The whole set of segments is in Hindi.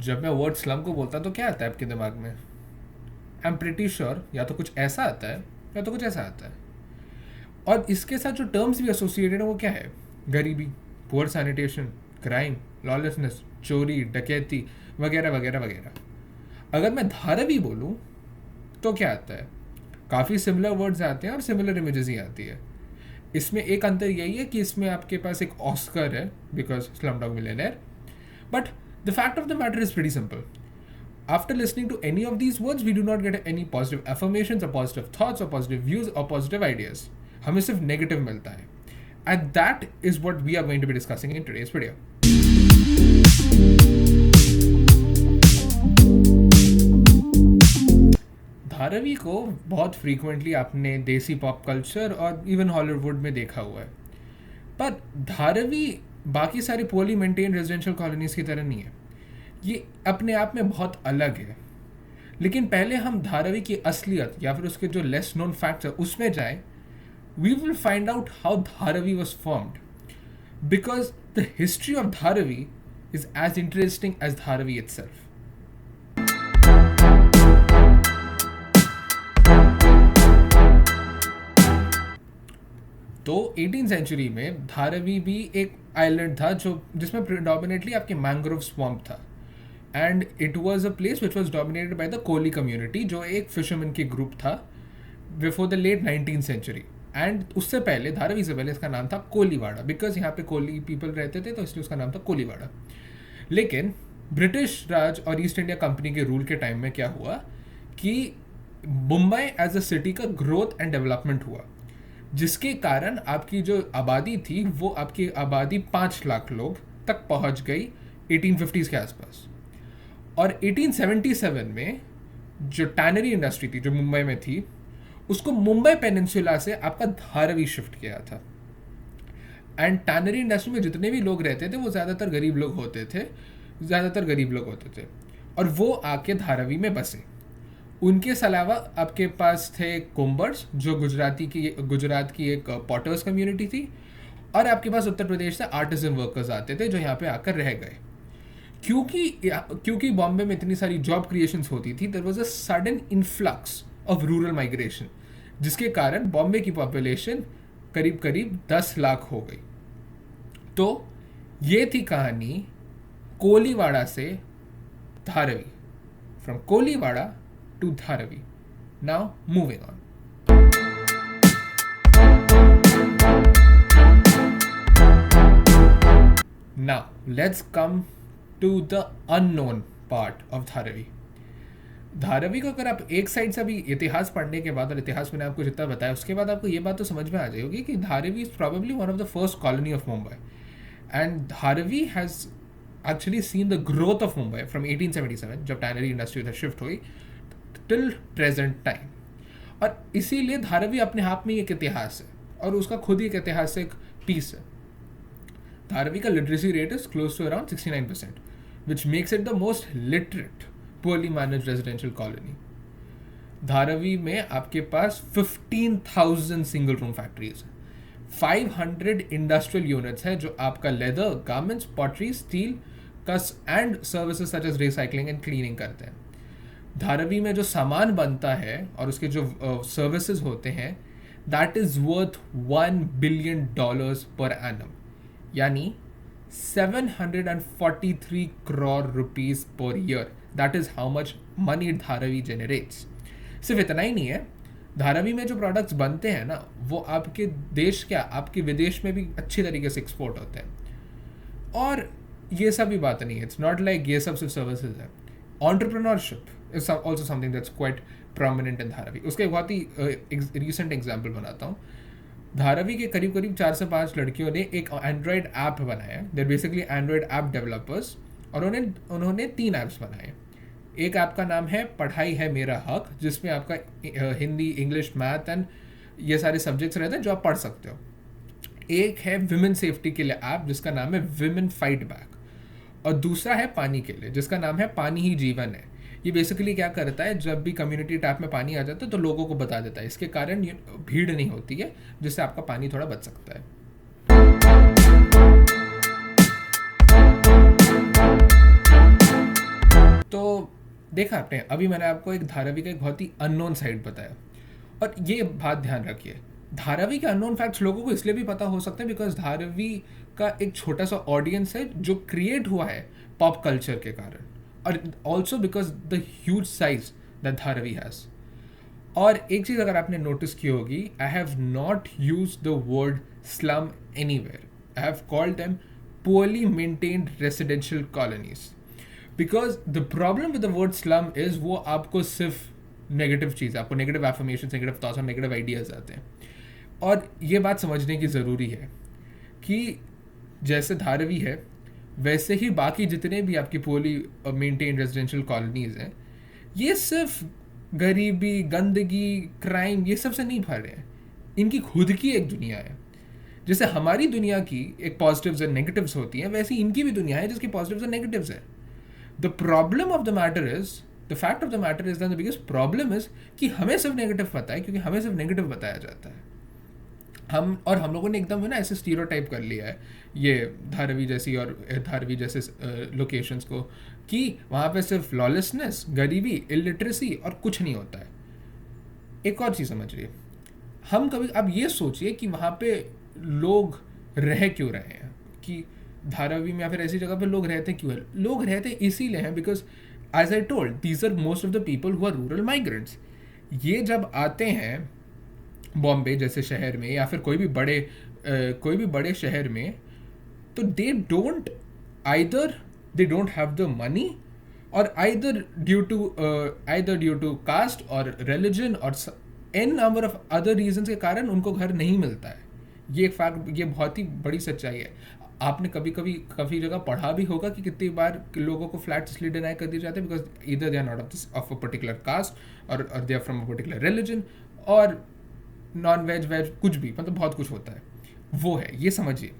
जब मैं वर्ड स्लम को बोलता हूँ तो क्या आता है आपके दिमाग में? आई एम प्रिटी श्योर या तो कुछ ऐसा आता है या तो कुछ ऐसा आता है। और इसके साथ जो टर्म्स भी एसोसिएटेड है वो क्या है? गरीबी, पुअर सैनिटेशन, क्राइम, लॉलेसनेस, चोरी, डकैती वगैरह वगैरह वगैरह। अगर मैं धारावी बोलूँ तो क्या आता है? काफ़ी सिमिलर वर्ड्स आते हैं और सिमिलर इमेजेस ही आती है। इसमें एक अंतर यही है कि इसमें आपके पास एक ऑस्कर है because Slumdog millionaire, but the fact of the matter is pretty simple. After listening to any of these words, we do not get any positive affirmations or positive thoughts or positive views or positive ideas. हमें सिर्फ नेगेटिव मिलता है. And that is what we are going to be discussing in today's video. Dharavi को बहुत फ्रीक्वेंटली आपने देसी पॉप कल्चर और इवन हॉलीवुड में देखा हुआ है, पर धारावी बाकी सारी पोअरली मेंटेन रेजिडेंशियल कॉलोनीज की तरह नहीं है. ये अपने आप में बहुत अलग है. लेकिन पहले हम धारावी की असलियत या फिर उसके जो लेस नोन फैक्ट्स है उसमें जाएं. We will find out how Dharavi was formed, because the history of Dharavi is as interesting as Dharavi itself. तो 18th सेंचुरी में धारावी भी एक आइलैंड था जो जिसमें प्रिडोमिनेटली आपके मैंग्रोव स्वैम्प था. And it was a place which was dominated by the Koli community, जो एक फिशरमैन के ग्रुप था before the late 19th century. And उससे पहले, धारावी से पहले, इसका नाम था कोलीवाड़ा, बिकॉज यहाँ पे कोली पीपल रहते थे तो इसलिए उसका नाम था कोलीवाड़ा. लेकिन ब्रिटिश राज और ईस्ट इंडिया कंपनी के रूल के टाइम में क्या हुआ कि मुंबई एज अ सिटी का ग्रोथ एंड डेवलपमेंट हुआ, जिसके कारण आपकी जो आबादी थी वो आपकी आबादी 5 लाख लोग तक पहुंच गई 1850s के आसपास. और 1877 में जो टैनरी इंडस्ट्री थी जो मुंबई में थी, उसको मुंबई पेनिनसुला से आपका धारावी शिफ्ट किया था. एंड टैनरी इंडस्ट्री में जितने भी लोग रहते थे वो ज़्यादातर गरीब लोग होते थे और वो आके धारावी में बसे. उनके अलावा आपके पास थे कुंबर्स, जो गुजरात की एक पॉटर्स कम्युनिटी थी, और आपके पास उत्तर प्रदेश से आर्टिजन वर्कर्स आते थे जो यहाँ पे आकर रह गए. क्योंकि बॉम्बे में इतनी सारी जॉब क्रिएशंस होती थी, there was a sudden influx of rural migration, जिसके कारण बॉम्बे की पॉपुलेशन करीब करीब 10 लाख हो गई. तो ये थी कहानी कोलीवाड़ा से Dharavi, from Koliwada to Dharavi. Now moving on. Now let's come to the unknown part of Dharavi. Dharavi को अगर आप एक साइड से अभी इतिहास पढ़ने के बाद, और इतिहास मैंने आपको जितना बताया उसके बाद, आपको ये बात तो समझ में आ जाएगी कि Dharavi is probably one of the first colony of Mumbai. And Dharavi has actually seen the growth of Mumbai from 1877, जब टैनरी इंडस्ट्री उधर शिफ्ट हुई, टिल प्रेजेंट टाइम. और इसीलिए धारावी अपने आप में एक इतिहास है और उसका खुद ही एक ऐतिहासिक पीस है. धारावी का literacy rate is close to around 69%, which makes it the most literate poorly managed residential colony. Dharavi में आपके पास 15,000 सिंगल रूम फैक्ट्रीज हैं, 500 इंडस्ट्रियल यूनिट्स हैं जो आपका लेदर, गारमेंट्स, पॉटरी, स्टील, कस and services such as recycling and cleaning करते हैं. धारावी में जो सामान बनता है और उसके जो सर्विसेज होते हैं, that is worth $1 billion per annum, यानी 743 crore rupees per year. That is how much money Dharavi generates. सिर्फ इतना ही नहीं है, धारावी में जो प्रोडक्ट्स बनते हैं ना, वो आपके देश आपके विदेश में भी अच्छी तरीके से एक्सपोर्ट होते हैं. और ये सब भी बात नहीं है, इट्स नॉट लाइक ये सब सिर्फ सर्विसेज है. Entrepreneurship is also something that's quite prominent in Dharavi. उसका एक बहुत ही recent एग्जाम्पल बनाता हूँ. धारावी के करीब करीब 4 से 5 लड़कियों ने एक एंड्रॉयड ऐप बनाया. देर बेसिकली एंड्रॉयड ऐप डेवलपर्स, और उन्होंने 3 ऐप्स बनाए. एक ऐप का नाम है पढ़ाई है मेरा हक, जिसमें आपका हिंदी, इंग्लिश, मैथ एंड ये सारे सब्जेक्ट्स रहते हैं जो आप पढ़ सकते हो. एक है विमेन सेफ्टी के लिए ऐप जिसका नाम है विमेन फाइट बैक, और दूसरा है पानी के लिए जिसका नाम है पानी ही जीवन है. ये बेसिकली क्या करता है, जब भी कम्युनिटी टैप में पानी आ जाता है तो लोगों को बता देता है. इसके कारण भीड़ नहीं होती है, जिससे आपका पानी थोड़ा बच सकता है. देखा आपने, अभी मैंने आपको एक धारावी का एक बहुत ही अननोन साइड बताया, और ये बात ध्यान रखिए, धारावी के अननोन फैक्ट्स लोगों को इसलिए भी पता हो सकते हैं बिकॉज धारावी का एक छोटा सा ऑडियंस है जो क्रिएट हुआ है पॉप कल्चर के कारण, और also because the huge size that Dharavi has. और एक चीज़ अगर आपने नोटिस की होगी, I have not use the word slum anywhere, I have called them poorly maintained residential colonies, because the problem with the word slum is वो आपको सिर्फ नेगेटिव चीज़, आपको नेगेटिव एफर्मेशन, नेगेटिव थॉट्स और नेगेटिव आइडियाज़ आते हैं। और ये बात समझने की ज़रूरी है कि जैसे धारावी है वैसे ही बाकी जितने भी आपकी पोली मेंटेन रेजिडेंशियल कॉलोनीज़ हैं, ये सिर्फ गरीबी, गंदगी, क्राइम ये सब से नहीं भर रहे हैं, इनकी खुद की एक दुनिया है। जैसे हमारी दुनिया की एक पॉजिटिव्स एंड नेगेटिव्स होती हैं, वैसे इनकी भी दुनिया है जिसकी पॉजिटिव्स एंड नेगेटिव्स है। The problem of the matter is, the fact of the matter is that the biggest problem is कि हमें सिर्फ नेगेटिव पता है, क्योंकि हमें सिर्फ नेगेटिव बताया जाता है। हम लोगों ने एकदम ना ऐसे स्टीरियोटाइप कर लिया है ये धारावी जैसी और धारावी जैसे लोकेशंस को, कि वहाँ पे सिर्फ लॉलेसनेस, गरीबी, इलिटरेसी और कुछ नहीं होता है। एक और चीज़ समझिए, हम कभी अब ये सोचिए कि वहाँ पे लोग रह क्यों रहे हैं, कि धारावी में या फिर ऐसी जगह पे लोग रहते क्यों हैं? लोग रहते इसीलिए हैं because as I told these are most of the people who are rural migrants. ये जब आते हैं बॉम्बे जैसे शहर में या फिर कोई भी बड़े शहर में, तो they don't have the money, और either due to caste और religion और n number of other reasons के कारण उनको घर नहीं मिलता है। ये एक फैक्ट, ये बहुत ही बड़ी सच्चाई है। आपने काफ़ी जगह पढ़ा भी होगा कि कितनी बार लोगों को फ्लैट इसलिए डिनाई कर दिए जाते हैं बिकॉज इधर they are not of a particular caste और they are from a particular religion, और नॉन वेज कुछ भी, मतलब बहुत कुछ होता है। वो है, ये समझिए।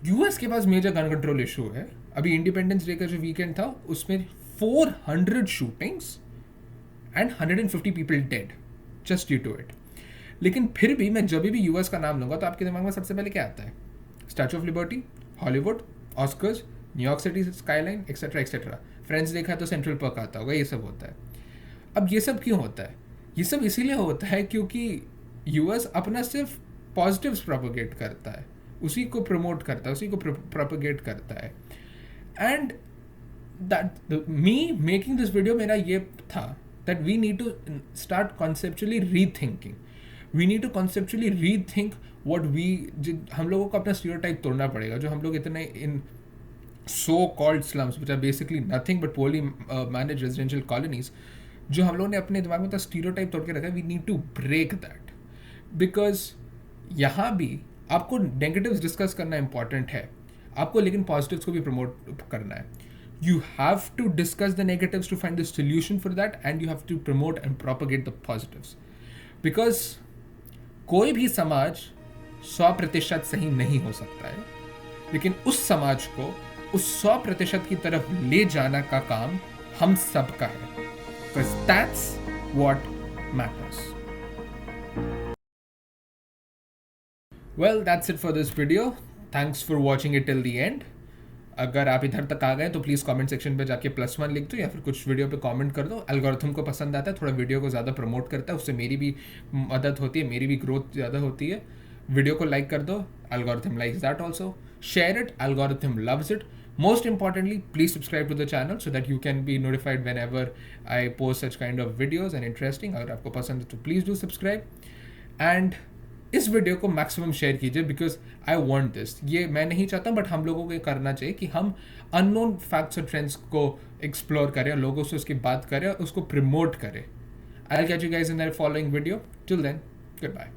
यूएस के पास मेजर गन कंट्रोल इशू है। अभी इंडिपेंडेंस डे का जो वीकेंड था उसमें 400 shootings and 150 people dead just due to it. लेकिन फिर भी मैं जब भी यूएस का नाम लूँगा तो आपके दिमाग में सबसे पहले क्या आता है? Statue of liberty, Hollywood, Oscars, New York city skyline, etcetera etcetera. Friends देखा तो सेंट्रल पार्क आता होगा, ये सब होता है। अब ये सब क्यों होता है? ये सब इसीलिए होता है क्योंकि यूएस अपना सिर्फ पॉजिटिव्स प्रोपोगेट करता है, उसी को प्रमोट करता है, उसी को प्रोपोगेट करता है। And that me making this video मेरा ये था that we need to start conceptually rethinking, we need to conceptually rethink what we, हम लोगों को अपना स्टीरियोटाइप तोड़ना पड़ेगा जो हम लोग इतने इन so called slums which are basically nothing but poorly manage residential colonies, जो हम लोगों ने अपने दिमाग में तो स्टीरियोटाइप तोड़ के रखा है। We need to break that, because यहाँ भी आपको नेगेटिव्स डिस्कस करना इंपॉर्टेंट है आपको, लेकिन पॉजिटिव्स को भी प्रमोट करना है। You have to discuss the negatives to find the solution for that, and you have to promote and propagate the positives, because कोई भी समाज 100% सही नहीं हो सकता है, लेकिन उस समाज को उस 100% की तरफ ले जाना का काम हम सब का है, because that's what matters. Well, that's it for this video. Thanks for watching it till the end. अगर आप इधर तक आ गए तो प्लीज़ कमेंट सेक्शन पे जाके +1 लिख दो या फिर कुछ वीडियो पे कमेंट कर दो। एल्गोरिथम को पसंद आता है, थोड़ा वीडियो को ज़्यादा प्रमोट करता है, उससे मेरी भी मदद होती है, मेरी भी ग्रोथ ज़्यादा होती है। वीडियो को लाइक कर दो, algorithm likes that also. Share it, algorithm loves it. Most importantly, please subscribe to the channel so that you can be notified whenever I post such kind of videos and interesting. अगर आपको पसंद है तो please do subscribe, and इस वीडियो को मैक्सिमम शेयर कीजिए बिकॉज आई वॉन्ट दिस। ये मैं नहीं चाहता बट हम लोगों को ये करना चाहिए कि हम अननोन फैक्ट्स और ट्रेंड्स को एक्सप्लोर करें, लोगों से उसकी बात करें, उसको प्रमोट करें। I will catch you guys in the following video. Till then, good bye.